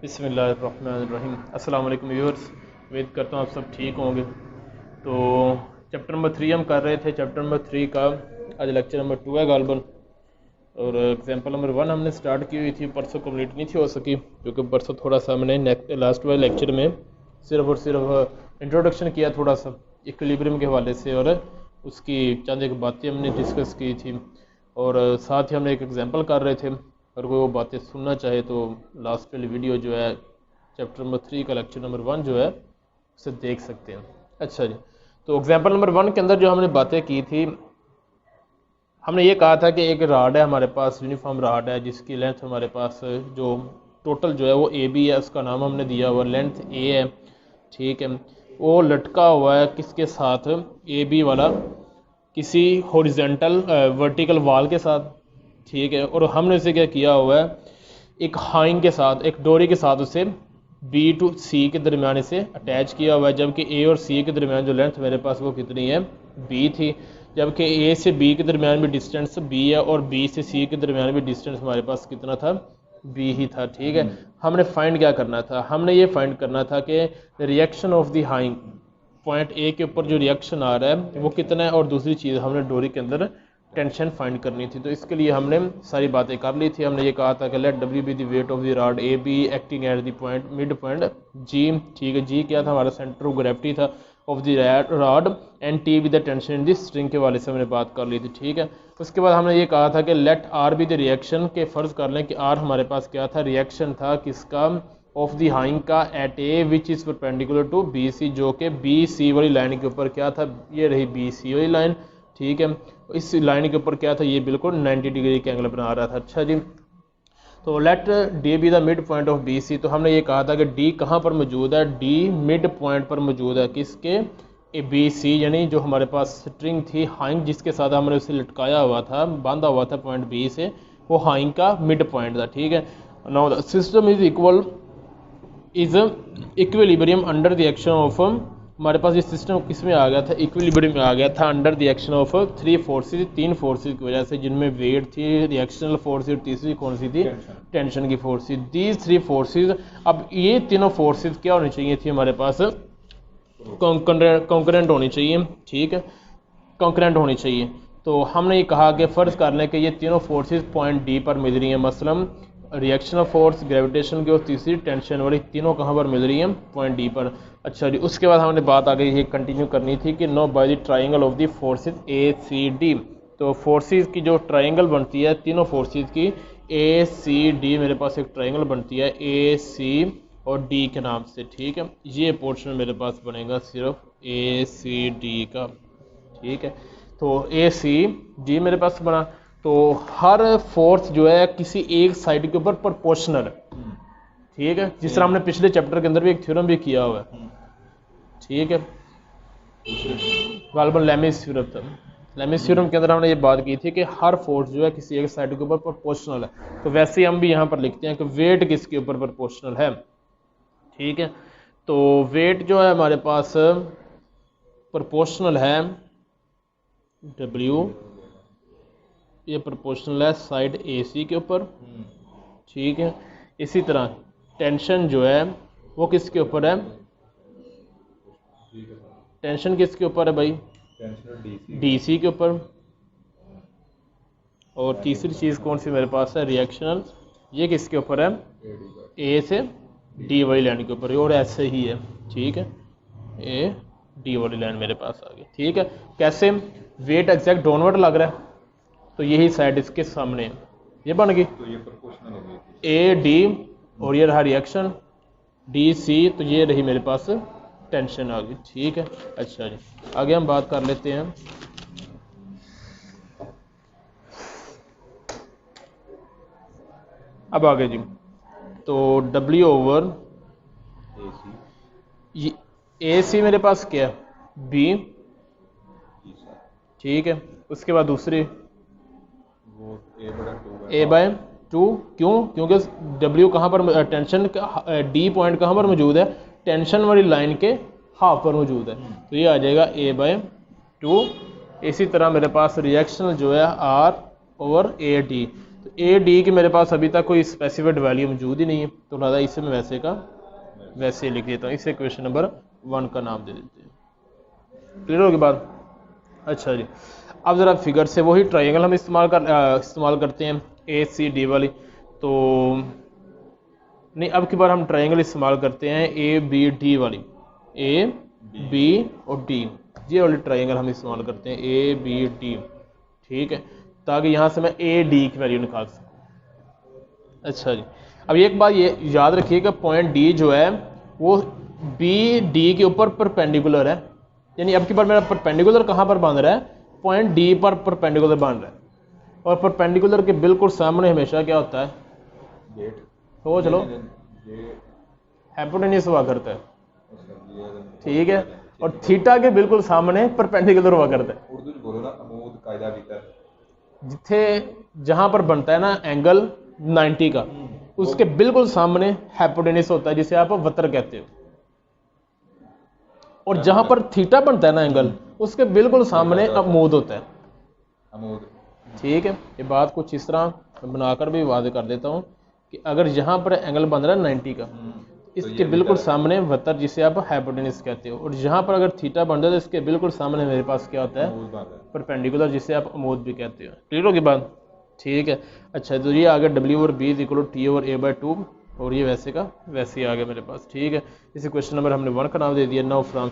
बिस्मिल्लाहिर्रहमानिर्रहीम। अस्सलाम वालेकुम व्यूअर्स, उम्मीद करता हूँ आप सब ठीक होंगे। तो चैप्टर नंबर 3 हम कर रहे थे। चैप्टर नंबर 3 का आज लेक्चर नंबर 2 है गालबन, और एग्जाम्पल नंबर 1 हमने स्टार्ट की हुई थी, परसों कंप्लीट नहीं थी हो सकी क्योंकि परसों थोड़ा सा हमने लास्ट वाले लेक्चर में सिर्फ और सिर्फ इंट्रोडक्शन किया थोड़ा सा इक्विलिब्रियम के हवाले से, और उसकी चंद एक बातें हमने डिस्कस की थी, और साथ ही हमने एक एग्जांपल कर रहे थे। अगर कोई वो बातें सुनना चाहे तो लास्ट वाली वीडियो जो है चैप्टर नंबर 3 का लेक्चर नंबर 1 जो है उसे देख सकते हैं। अच्छा जी, तो एग्जांपल नंबर 1 के अंदर जो हमने बातें की थी, हमने ये कहा था कि एक राड है हमारे पास, यूनिफॉर्म राड है जिसकी लेंथ हमारे पास जो टोटल जो है वो ए बी है, उसका नाम हमने दिया हुआ लेंथ ए है। ठीक है, वो लटका हुआ है किसके साथ, ए बी वाला किसी हॉरिजॉन्टल वर्टिकल वाल के साथ। ठीक है, और हमने उसे क्या किया हुआ है, एक हाइंग के साथ, एक डोरी के साथ उसे बी टू सी के दरमियान इसे अटैच किया हुआ है, जबकि ए और सी के दरमियान जो लेंथ मेरे पास वो कितनी है, बी थी, जबकि ए से बी के दरमियान भी डिस्टेंस बी है और बी से सी के दरमियान भी डिस्टेंस हमारे पास कितना था, बी ही था। ठीक है, हमने फाइंड क्या करना था, हमने ये फाइंड करना था कि reaction of the hinge, point A के ऊपर जो रिएक्शन आ रहा है वो कितना है, और दूसरी चीज़ हमने डोरी के अंदर टेंशन फाइंड करनी थी। तो इसके लिए हमने सारी बातें कर ली थी। हमने ये कहा था कि let W be the weight of the rod A B acting at the point mid point G. ठीक है, जी क्या था, हमारा सेंटर ऑफ ग्रेविटी था of the rod, and T with the tension in the string के वाले से हमने बात कर ली थी। ठीक है, उसके बाद हमने ये कहा था कि let R be the reaction, के फ़र्ज़ कर लें कि आर हमारे पास क्या था, रिएक्शन था किसका, ऑफ द हाइंग का at A which is perpendicular to B C, जो कि बी सी वाली लाइन के ऊपर क्या था, ये रही बी सी वाली लाइन। ठीक है, इस लाइन के ऊपर क्या था, ये बिल्कुल 90 डिग्री के एंगल बना रहा था। अच्छा जी, तो let D be the mid point of B C. तो हमने ये कहा था कि डी कहाँ पर मौजूद है, डी मिड पॉइंट पर मौजूद है किसके, ए बी सी, यानी जो हमारे पास स्ट्रिंग थी हाइंग जिसके साथ हमने उसे लटकाया हुआ था, बांधा हुआ था पॉइंट बी से, वो हाइंग का मिड पॉइंट था। ठीक है, now the system is equilibrium under the action of, हमारे पास ये सिस्टम किस में आ गया था, इक्विलिब्रियम में आ गया था under the action of 3 forces, 3 forces की वजह से, जिनमें वेट थी, रिएक्शनल फोर्स, और तीसरी कौन सी थी, टेंशन की फोर्स। दीज 3 फोर्सेज, अब ये तीनों फोर्सेज क्या होनी चाहिए थी हमारे पास, कॉन्करेंट होनी चाहिए। ठीक है, कॉन्करेंट होनी चाहिए। तो हमने ये कहा कि फ़र्ज़ कर लें कि ये तीनों फोर्सेज पॉइंट डी पर मिल रही हैं, मसलन रिएक्शनल फोर्स, ग्रेविटेशन की और तीसरी टेंशन वाली, तीनों कहाँ पर मिल रही हैं, पॉइंट डी पर। अच्छा जी, उसके बाद हमने बात आगे ये कंटिन्यू करनी थी कि now by the triangle of the forces A C D. तो फोर्सेज की जो ट्राइंगल बनती है, तीनों फोर्सेज की ए सी डी, मेरे पास एक ट्राइंगल बनती है ए सी और डी के नाम से। ठीक है, ये पोर्शन मेरे पास बनेगा सिर्फ ए सी डी का। ठीक है, तो ए सी डी मेरे पास बना, तो हर फोर्स जो है किसी एक साइड के ऊपर प्रोपोर्शनल है। ठीक है, जिस तरह हमने पिछले चैप्टर के अंदर भी एक थ्योरम भी किया हुआ है। ठीक है, गालबन लेमिस थ्योरम था, लेमिस थ्योरम के अंदर हमने ये बात की थी कि हर फोर्स जो है किसी एक साइड के ऊपर प्रोपोर्शनल है। तो वैसे ही हम भी यहाँ पर लिखते हैं कि वेट किसके ऊपर प्रोपोर्शनल है। ठीक है, तो वेट जो है हमारे पास प्रोपोर्शनल है W, ये प्रोपोर्शनल है साइड AC के ऊपर। ठीक है, इसी तरह टेंशन जो है वो किसके ऊपर है, टेंशन किसके ऊपर है भाई, DC के ऊपर। और तीसरी चीज़ कौन सी मेरे पास है, रिएक्शनल, ये किसके ऊपर है, A से D वाली लाइन के ऊपर, और ऐसे ही है। ठीक है, A D वाली लाइन मेरे पास आ गई। ठीक है, कैसे, वेट एग्जैक्ट डाउनवर्ड लग रहा है, तो यही साइड इसके सामने है, ये बन गई, तो ये प्रोपोर्शनल हो गई ए डी, और ये रहा रिएक्शन डी सी, तो ये रही मेरे पास टेंशन आ गई। ठीक है, अच्छा जी, आगे हम बात कर लेते हैं। अब आगे जी, तो W ओवर ए सी मेरे पास क्या है, B। ठीक है, उसके बाद दूसरी A बाय 2, क्यों, क्योंकि W कहाँ पर, टेंशन D पॉइंट कहाँ पर मौजूद है, टेंशन वाली लाइन के हाफ पर मौजूद है, तो ये आ जाएगा A बाय 2। इसी तरह मेरे पास रिएक्शन जो है R ओवर A D, तो ए डी की मेरे पास अभी तक कोई स्पेसिफिड वैल्यू मौजूद ही नहीं है, तो लिहाजा इसे मैं वैसे का वैसे लिख देता हूँ। इसे क्वेश्चन नंबर 1 का नाम दे देते हैं। क्लियर होगी बात? अच्छा जी, अब ज़रा फिगर से वही ट्रायंगल हम इस्तेमाल करते हैं ए सी डी वाली। तो नहीं, अब की बार हम ट्रायंगल इस्तेमाल करते हैं ए बी डी वाली, ए बी और डी, ये वाली ट्रायंगल हम इस्तेमाल करते हैं ए बी डी, ठीक है, ताकि यहाँ से मैं ए डी की वैल्यू निकाल सकूँ। अच्छा जी, अब एक बात ये याद रखिएगा, पॉइंट डी जो है वो बी डी के ऊपर परपेंडिकुलर है, यानी अब की बार मेरा परपेंडिकुलर कहाँ पर बन रहा है? पॉइंट डी पर परपेंडिकुलर बन रहा है, और परपेंडिकुलर के बिल्कुल सामने हमेशा क्या होता है? गेट। तो चलो हाइपोटेन्यूज हुआ करता है, ठीक है, और थीटा के बिल्कुल सामने परपेंडिकुलर हुआ करता है। उर्दू बोलो ना, अमूद कायदा भीतर, जिथे जहां पर बनता है ना एंगल 90 का, उसके बिल्कुल सामने हाइपोटेन्यूज होता है, जिसे आप वतर कहते हो, और जहां पर थीटा बनता है ना एंगल, उसके बिल्कुल सामने अमूद होता है, अमूद। ठीक है। ये बात कुछ इस तरह बनाकर भी वादे कर देता हूँ कि अगर यहाँ पर एंगल बन रहा है 90 का, इसके बिल्कुल सामने वतर, जिसे आप हाइपोटेन्यूज कहते हो, और जहाँ पर अगर थीटा बन जाए तो इसके बिल्कुल सामने मेरे पास क्या होता है? परपेंडिकुलर, जिसे आप अमूद भी कहते हो। क्लियर होगी बात? ठीक है। अच्छा, तो ये आ गया डब्ल्यू और B is equal to T over A by 2, और ये वैसे का वैसे ही आ गया मेरे पास, ठीक है। इसे क्वेश्चन नंबर हमने 1 का नाम दे दिया। नाउ फ्रॉम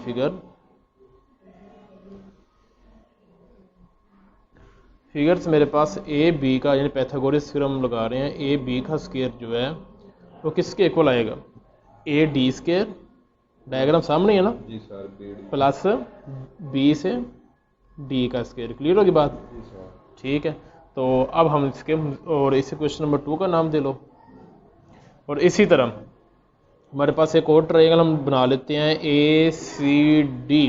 फिगर्स मेरे पास ए बी का, यानी पैथागोरस थ्योरम लगा रहे हैं, ए बी का स्क्वायर जो है वो किसके इक्वल आएगा? ए डी स्क्वायर, डायग्राम सामने है ना, जी सर, प्लस बी से डी का स्क्वायर। क्लियर होगी बात? ठीक है। तो अब हम इसके, और इसे क्वेश्चन नंबर 2 का नाम दे लो। और इसी तरह हमारे पास एक और ट्रायंगल हम बना लेते हैं, ए सी डी,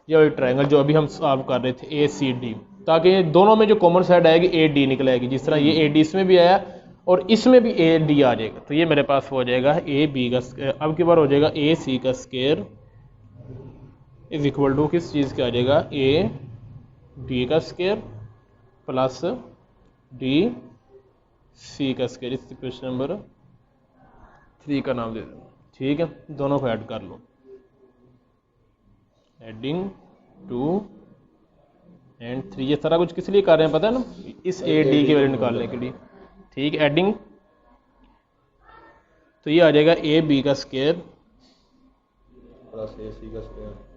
ये वाली ट्रायंगल जो अभी हम सॉल्व कर रहे थे, ए सी डी, ताकि दोनों में जो कॉमन साइड आएगी ए डी निकल आएगी। जिस तरह ये ए डी इसमें भी आया और इसमें भी ए डी आ जाएगा, तो ये मेरे पास हो जाएगा ए बी का, अब की बार हो जाएगा ए सी का स्क्वायर इज इक्वल टू किस चीज़ का आ जाएगा? ए डी का स्क्वायर प्लस डी सी का स्क्वायर। इस क्वेश्चन नंबर 3 का नाम दे दो, ठीक है। दोनों को ऐड कर लो, एडिंग 2 एंड 3। ये सारा कुछ किस लिए कर रहे हैं पता है ना? इस ए डी की वैल्यू निकालने के लिए, ठीक। एडिंग, तो ये आ जाएगा ए बी का स्क्वायर प्लस ए सी का square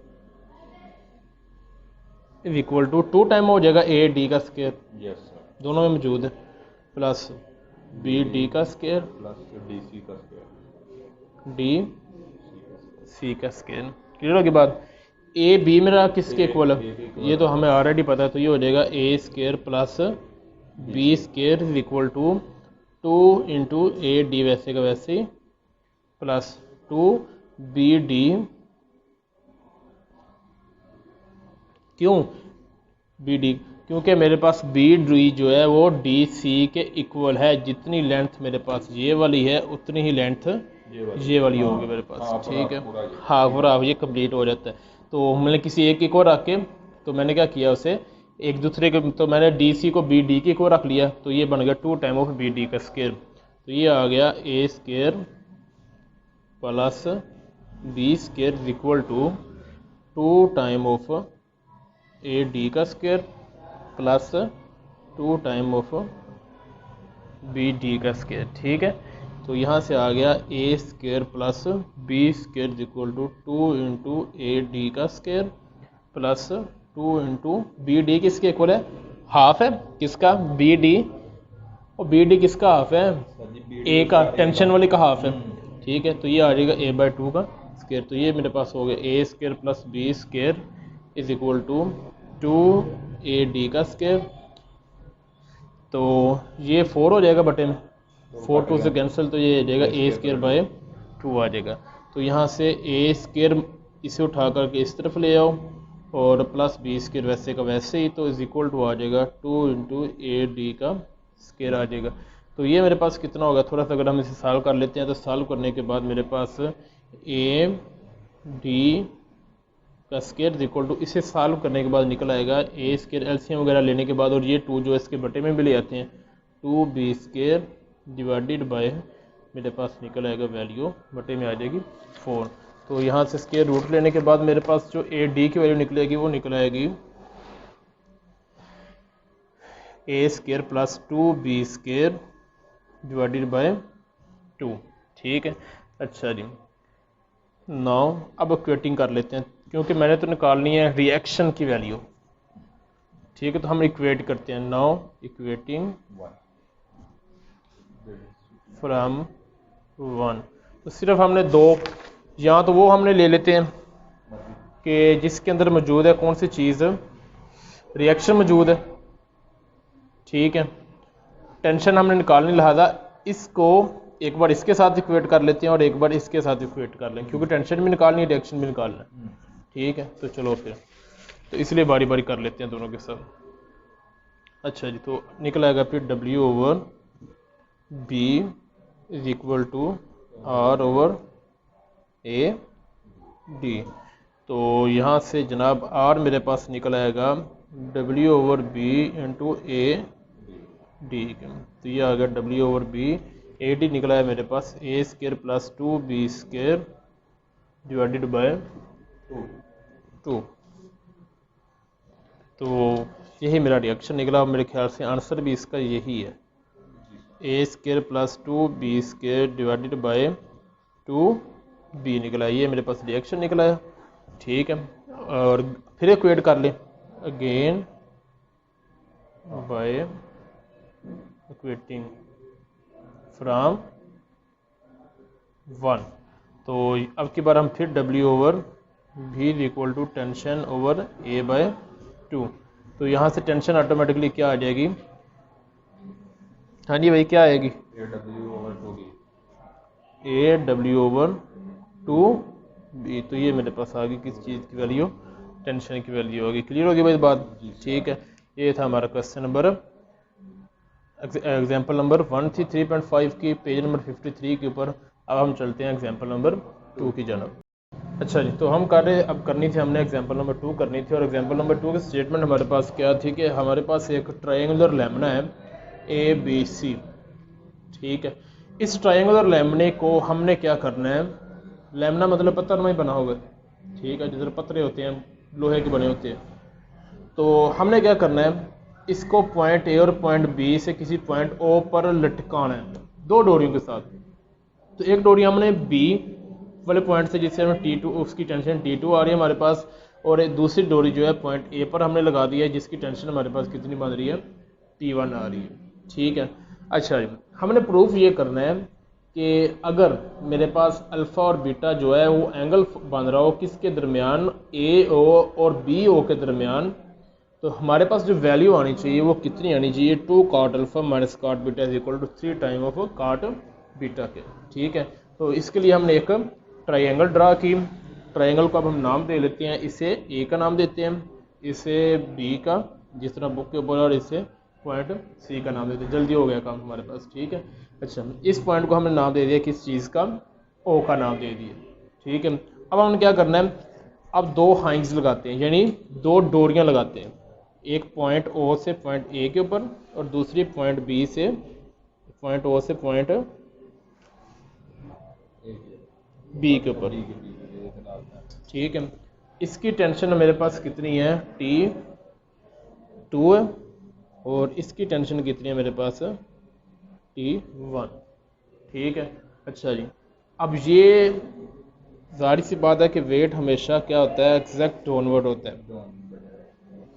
is equal to 2 time हो जाएगा ए डी का स्क्वायर, यस सर, दोनों में मौजूद है, प्लस बी डी का स्क्वायर प्लस डी सी का स्क्वायर, डी सी का स्क्वायर। क्लियर होगी बात? ए बी मेरा किसके इक्वल है? ये तो हमें ऑलरेडी पता है, तो ये हो जाएगा A square plus B square is equal to 2 into A D वैसे का वैसे ही प्लस 2 बी डी। क्यों बी डी? क्योंकि मेरे पास बी डी जो है वो डी सी के इक्वल है, जितनी लेंथ मेरे पास ये वाली है उतनी ही लेंथ ये वाली होगी मेरे पास, ठीक है। हाफ और हाफ ये कंप्लीट हो जाता है। तो मैंने किसी एक को रख के, तो मैंने क्या किया, उसे एक दूसरे के, तो मैंने डी सी को बी डी की को रख लिया, तो ये बन गया 2 टाइम ऑफ बी डी का स्क्वायर। तो ये आ गया A square plus B square equal to 2 time of A D का square plus 2 time of B D का स्क्वायर, ठीक है। तो यहाँ से आ गया A square plus B square equal to 2 into A D का square plus 2 into B D किसके इक्वल है? हाफ है किसका? बी डी, और बी डी किसका हाफ है? ए का, टेंशन वाली का हाफ है, ठीक है। तो ये आ जाएगा ए बाई 2 का स्क्वायर। तो ये मेरे पास हो गया A square plus B square is equal to 2 A D का स्क्वायर। तो ये 4 हो जाएगा बटे में, 4 2 से कैंसिल, तो ये आ जाएगा ए स्क्वायर बाय 2 आ जाएगा। तो यहाँ से ए स्क्वायर इसे उठा करके इस तरफ ले आओ, और प्लस बी स्क्वायर वैसे का वैसे ही, तो इज इक्वल टू आ जाएगा 2 इंटू ए डी का स्क्वायर आ जाएगा। तो ये मेरे पास कितना होगा, थोड़ा सा अगर हम इसे सॉल्व कर लेते हैं, तो सॉल्व करने के बाद मेरे पास ए डी का स्क्वायर इक्वल टू, इसे सॉल्व करने के बाद निकल आएगा ए स्क्वायर, एलसीएम वगैरह लेने के बाद, और ये 2 जो इसके बटे में भी ले आते हैं, 2b² डिवाइडेड बाय मेरे पास निकल आएगा वैल्यू बटे में आ जाएगी 4। तो यहाँ से स्क्वायर रूट लेने के बाद मेरे पास जो AD की वैल्यू निकलेगी वो निकल आएगी a² plus 2b² divided by 2। ठीक है, अच्छा जी। नाउ अब इक्वेटिंग कर लेते हैं, क्योंकि मैंने तो निकालनी है रिएक्शन की वैल्यू। ठीक है, तो हम इक्वेट करते हैं। नाउ इक्वेटिंग 1 फ्रॉम 1, तो सिर्फ हमने दो, या तो वो हमने ले लेते हैं कि जिसके अंदर मौजूद है कौन सी चीज़, रिएक्शन मौजूद है। ठीक है, टेंशन हमने निकालनी, लिहाजा इसको एक बार इसके साथ इक्वेट कर लेते हैं और एक बार इसके साथ इक्वेट कर लें, क्योंकि टेंशन भी निकालनी है, रिएक्शन भी निकालना है। ठीक है, तो चलो फिर, तो इसलिए बारी बारी कर लेते हैं दोनों के साथ। अच्छा जी, तो निकल आएगा फिर W/B is equal to R/AD। तो यहाँ से जनाब R मेरे पास निकल आएगा W/B इंटू AD। तो ये आ गया W/B, AD निकला है मेरे पास a² plus 2b² divided by 2। तो यही मेरा रिएक्शन निकला। मेरे ख्याल से आंसर भी इसका यही है, a² plus 2b² divided by 2b निकला। ये मेरे पास रिएक्शन निकला है। ठीक है, और फिर इक्वेट कर लें अगेन बाय इक्वेटिंग फ्रॉम 1। तो अब की बार हम फिर W/B is equal to tension over A/2। तो यहाँ से टेंशन ऑटोमेटिकली क्या आ जाएगी? हाँ जी भाई, क्या आएगी? AW/2B। तो ये मेरे पास आ गई किस चीज़ की वैल्यू? टेंशन की वैल्यू होगी। क्लियर होगी भाई बात? ठीक है, ये था हमारा क्वेश्चन नंबर, एग्जाम्पल नंबर 1 थी 3.5 की, पेज नंबर 53 के ऊपर। अब हम चलते हैं एग्जाम्पल नंबर 2 की जानब। अच्छा जी, तो हम कर रहे, अब करनी थी हमने एग्जाम्पल नंबर 2 करनी थी, और एग्जाम्पल नंबर 2 की स्टेटमेंट हमारे पास क्या थी कि हमारे पास एक ट्रायंगुलर लैमिना है ABC। ठीक है, इस ट्रायंगुलर लैमिने को हमने क्या करना है, लैमिना मतलब पत्थर में ही बना होगा। ठीक है, जिधर पत्थरे होते हैं लोहे के बने होते हैं, तो हमने क्या करना है, इसको पॉइंट A और पॉइंट B से किसी पॉइंट O पर लटकाना है दो डोरियों के साथ। तो एक डोरी हमने B वाले पॉइंट से, जिससे हमें T2, उसकी टेंशन T2 आ रही है हमारे पास, और एक दूसरी डोरी जो है पॉइंट A पर हमने लगा दी है, जिसकी टेंशन हमारे पास कितनी बन रही है? T1 आ रही है। ठीक है, अच्छा जी, हमने प्रूफ ये करना है कि अगर मेरे पास अल्फ़ा और बीटा जो है वो एंगल बन रहा हो किसके दरमियान, AO और BO के दरमियान, तो हमारे पास जो वैल्यू आनी चाहिए वो कितनी आनी चाहिए? 2 cot alpha minus cot beta is equal to 3 time of cot beta के। ठीक है, तो इसके लिए हमने एक ट्रायंगल ड्रा की। ट्रायंगल को अब हम नाम दे लेते हैं, इसे A का नाम देते हैं, इसे B का जिस तरह बुक के ऊपर, और इसे पॉइंट C का नाम देते हैं। जल्दी हो गया काम हमारे पास। ठीक है, अच्छा, इस पॉइंट को हमने नाम दे दिया किस चीज़ का? O का नाम दे दिया। ठीक है, अब हमने क्या करना है, अब दो हाइंग्स लगाते हैं, यानी दो डोरियां लगाते हैं, एक पॉइंट O से पॉइंट A के ऊपर और दूसरी पॉइंट B से, पॉइंट O से पॉइंट B के ऊपर। ठीक है, इसकी टेंशन मेरे पास कितनी है? T2 है, और इसकी टेंशन कितनी है मेरे पास? T1। ठीक है, अच्छा जी, अब ये जाहिर सी बात है कि वेट हमेशा क्या होता है? एग्जैक्ट डाउनवर्ड होता है।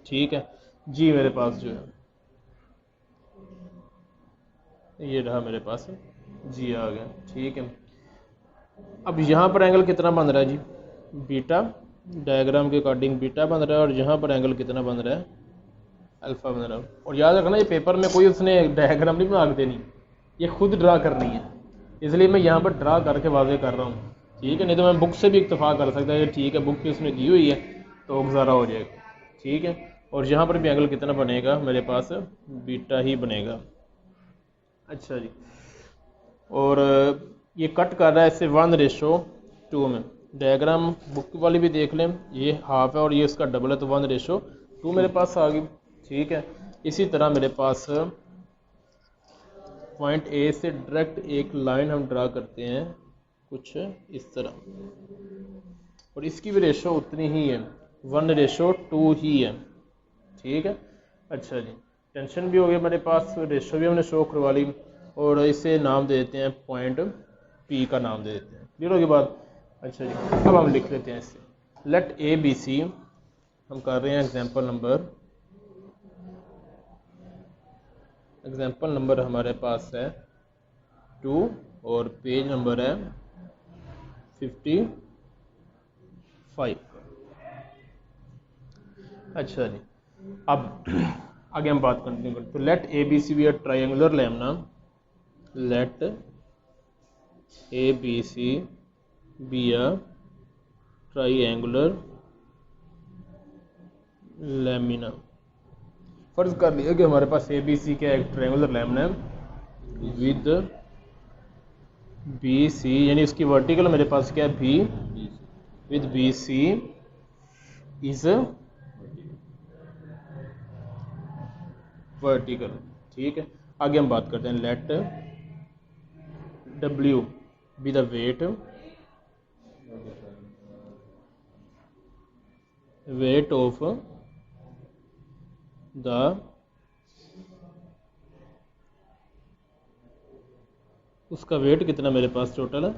ठीक है जी, मेरे पास जो है ये रहा मेरे पास जी आ गया। ठीक है, अब यहाँ पर एंगल कितना बन रहा है जी? बीटा, डायग्राम के अकॉर्डिंग बीटा बन रहा है, और यहाँ पर एंगल कितना बन रहा है? अल्फा बन रहा है। और याद रखना, ये पेपर में कोई उसने डायग्राम नहीं बना के देनी, ये खुद ड्रा करनी है, इसलिए मैं यहाँ पर ड्रा करके वाजे कर रहा हूँ। ठीक है, नहीं तो मैं बुक से भी इत्तेफा कर सकता है, ठीक है बुक भी उसने दी हुई है तो गुजारा हो जाएगा। ठीक है, और यहाँ पर भी एंगल कितना बनेगा मेरे पास? बीटा ही बनेगा। अच्छा जी, और ये कट कर रहा है इसे 1:2 में। डायग्राम बुक वाली भी देख लें, ये हाफ है और ये इसका डबल है, तो 1:2 मेरे पास आ गई। ठीक है, इसी तरह मेरे पास पॉइंट ए से डायरेक्ट एक लाइन हम ड्रा करते हैं कुछ इस तरह, और इसकी भी रेशो उतनी ही है, 1:2 ही है। ठीक है, अच्छा जी, टेंशन भी हो गई हमारे पास, रेशो भी हमने शो करवा ली, और इसे नाम दे देते हैं पॉइंट पी का नाम दे देते हैं। क्लियर होगी बात? अच्छा जी, अब हम लिख लेते हैं इसे, लेट ए बी सी, हम कर रहे हैं एग्जाम्पल नंबर हमारे पास है 2 और पेज नंबर है 55। अच्छा जी, अब आगे हम बात कंटिन्यू करते हैं। तो let A B C be a triangular lamina, let A B C be a triangular lamina. फर्ज कर लिया कि हमारे पास ए बी सी क्या एक ट्रायंगुलर लैमिना है विद बी सी, यानी उसकी वर्टिकल मेरे पास क्या है B, with B C is vertical. ठीक है, आगे हम बात करते हैं, let W be the weight of the उसका वेट कितना मेरे पास टोटल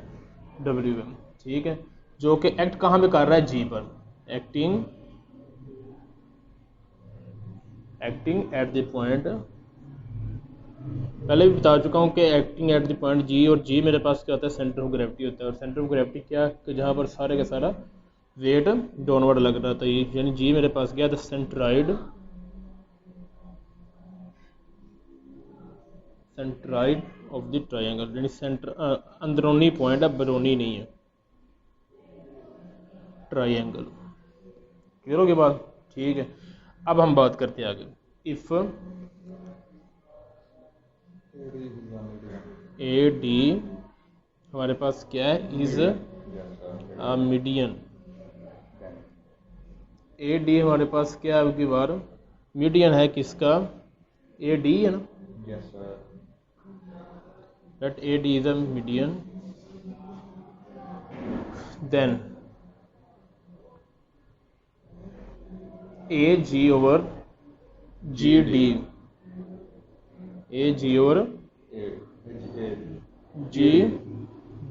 डब्ल्यू है। ठीक है, जो कि एक्ट कहाँ पे कर रहा है, जी पर, एक्टिंग एट द पॉइंट, पहले भी बता चुका हूँ कि एक्टिंग एट द पॉइंट जी, और जी मेरे पास क्या होता है, सेंटर ऑफ ग्रेविटी होता है, और सेंटर ऑफ ग्रेविटी क्या कि जहाँ पर सारे का सारा वेट डाउनवर्ड लग रहा था, यानी जी मेरे पास गया the centroid of the triangle, यानी सेंटर अंदरूनी पॉइंट है, बैरूनी नहीं है ट्रायंगल। क्लियर होगी बात? ठीक है, अब हम बात करते हैं आगे, इफ ए डी हमारे पास क्या है, is a median, A D हमारे पास क्या है, की बार मीडियन है किसका, ए डी है ना, let A D is a median, then A G over G D, A G over G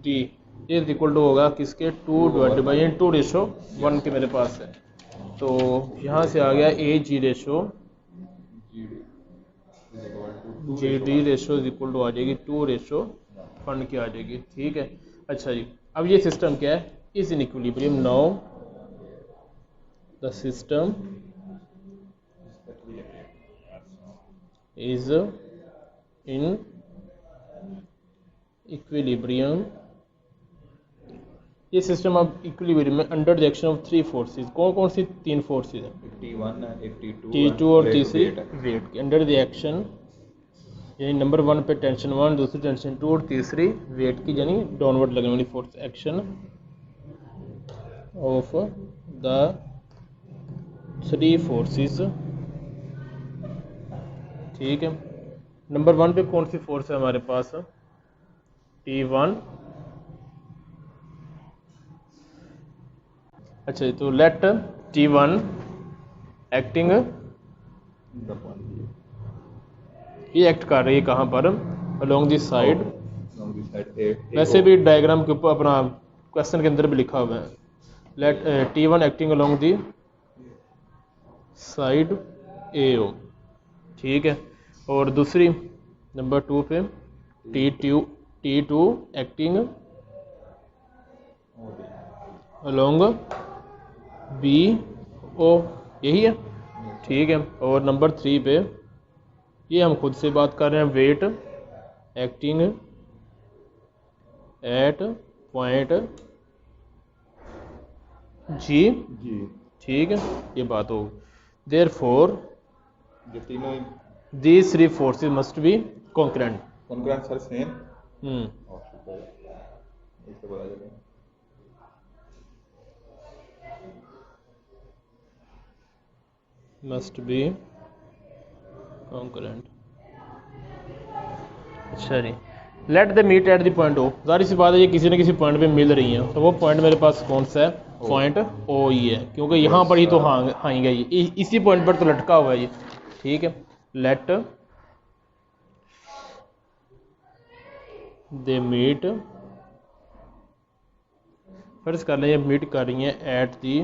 D is equal to होगा किसके, 2/2 के मेरे पास है। तो यहाँ से आ गया A G ratio G D ratio is equal to आ जाएगी 2:1 की आ जाएगी। ठीक है, अच्छा जी, अब ये सिस्टम क्या है, is in equilibrium, now the system is in equilibrium. ये सिस्टम अब इक्विलिब्रियम में under the action of 3 forces, कौन कौन सी 3 फोर्सेस हैं, T2 और तीसरी वेट के अंडर द एक्शन, यानी नंबर 1 पे टेंशन 1, दूसरी टेंशन 2 और तीसरी वेट की यानी डाउनवर्ड लगने वाली force, action of the 3 forces. ठीक है, नंबर 1 पे कौन सी फोर्स है हमारे पास, T1। अच्छा, तो लेट T1 एक्टिंग, ये एक्ट कर रही है कहाँ पर, अलोंग दी साइड, वैसे भी डायग्राम के ऊपर अपना क्वेश्चन के अंदर भी लिखा हुआ है, let T1 acting along the side AO। ठीक है, और दूसरी नंबर 2 पे T2 एक्टिंग अलोंग BO, यही है। ठीक है, और नंबर 3 पे ये हम खुद से बात कर रहे हैं, weight acting at point G. ठीक है, ये बात हो, therefore these 3 forces must be concurrent। Sir same must be concurrent। अच्छा जी, let the meet at the point O, जाहिर सी बात है ये किसी न किसी पॉइंट पे मिल रही हैं, तो वो पॉइंट मेरे पास कौन सा है, पॉइंट ओ ही है, क्योंकि यहाँ पर ही तो आएंगे ये, इसी पॉइंट पर तो लटका हुआ है ये। ठीक है, लेट द मीट, फर्ज कर लें ये मीट कर रही हैं एट दी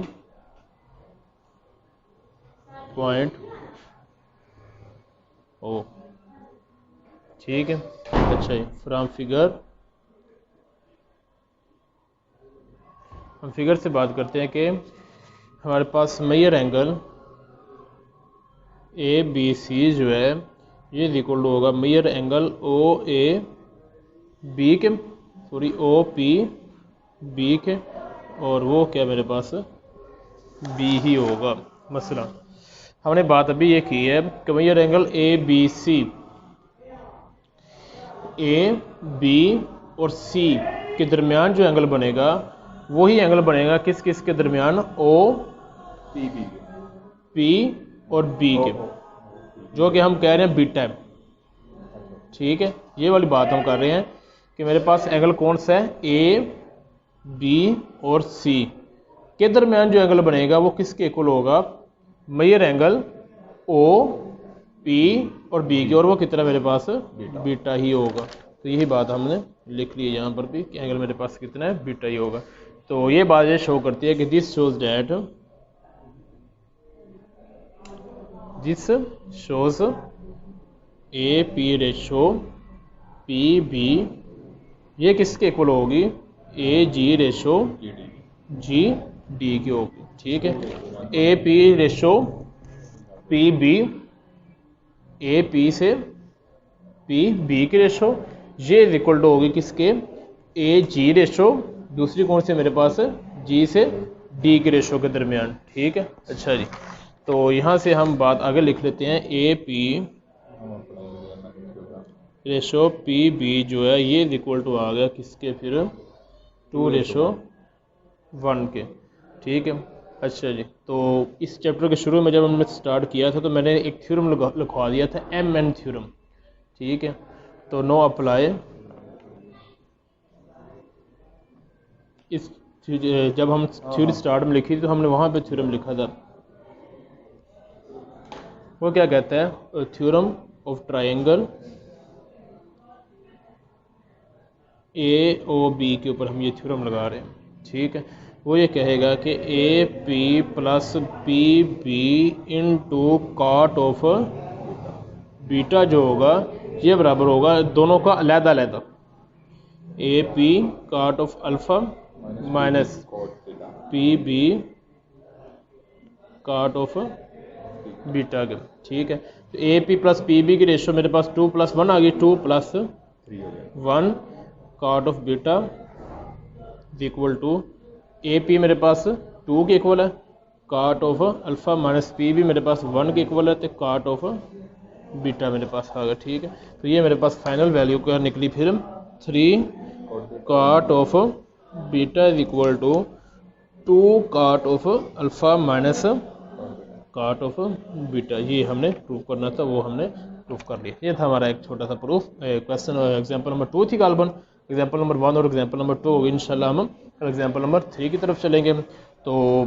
पॉइंट ओ। ठीक है, अच्छा जी, फ्रॉम फिगर, हम फिगर से बात करते हैं कि हमारे पास major angle A B C जो है ये इक्वल होगा major angle O A B के, सॉरी ओ पी बी के, और वो क्या मेरे पास बी ही होगा। मसला हमने बात अभी ये की है कि major angle A B C, A B और सी के दरमियान जो एंगल बनेगा वही एंगल बनेगा किस किस के दरमियान, ओ पी और बी के, जो कि हम कह रहे हैं बीटा है। ठीक है, ये वाली बात हम कर रहे हैं कि मेरे पास एंगल कौन सा है, ए बी और सी के दरमियान जो एंगल बनेगा वो किसके इक्वल होगा, मेजर एंगल ओ पी और बी के, और वो कितना मेरे पास बीटा ही होगा। तो यही बात हमने लिख ली है यहाँ पर भी कि एंगल मेरे पास कितना है, बीटा ही होगा। तो ये बात ये शो करती है कि this shows A P ratio P B ये किसके इक्वल होगी, ए जी रेशो जी डी की होगी। ठीक है, A P ratio P B, A P से पी बी की रेशो, ये इक्वल टू होगी किसके, ए जी रेशो, दूसरी कौन से मेरे पास जी से डी के रेशो के दरमियान। ठीक है, अच्छा जी, तो यहाँ से हम बात आगे लिख लेते हैं, A P ratio P B जो है ये इक्वल टू आ गया किसके, फिर 2:1 के। ठीक है, अच्छा जी, तो इस चैप्टर के शुरू में जब हमने स्टार्ट किया था तो मैंने एक थ्योरम लिखवा दिया था, एम एन थ्योरम। ठीक है, तो नो अप्लाई, इस जब हम थ्योरी स्टार्ट में लिखी थी तो हमने वहाँ पे थ्योरम लिखा था, वो क्या कहता है, theorem of triangle A O B के ऊपर हम ये थ्योरम लगा रहे हैं। ठीक है, वो ये कहेगा कि A P plus P B into cot of beta जो होगा ये बराबर होगा दोनों का अलहदा अलहदा, A P cot of alpha minus P B cot of beta के। ठीक है, तो A P plus P B की रेशो मेरे पास 2+1 आ गई, 2+1 cot of beta equal to, A P मेरे पास 2 के इक्वल है, cot of alpha minus P भी मेरे पास 1 के इक्वल है, तो कॉट ऑफ बीटा मेरे पास आ गया। ठीक है, तो ये मेरे पास फाइनल वैल्यू क्या निकली, फिर 3 cot of beta is equal to 2 cot of alpha minus cot of beta. ये हमने प्रूव करना था, वो हमने प्रूव कर लिया। ये था हमारा एक छोटा सा प्रूफ। क्वेश्चन एग्जाम्पल नंबर 2 थी गालबन, एग्जाम्पल नंबर 1 और एग्जाम्पल नंबर 2 होगी। इंशाल्लाह हम एग्जाम्पल नंबर 3 की तरफ चलेंगे। तो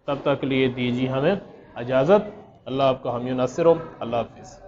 तब तक के लिए दीजिए हमें इजाज़त। अल्लाह आपका हामी नासिर हो। अल्लाह हाफिज़।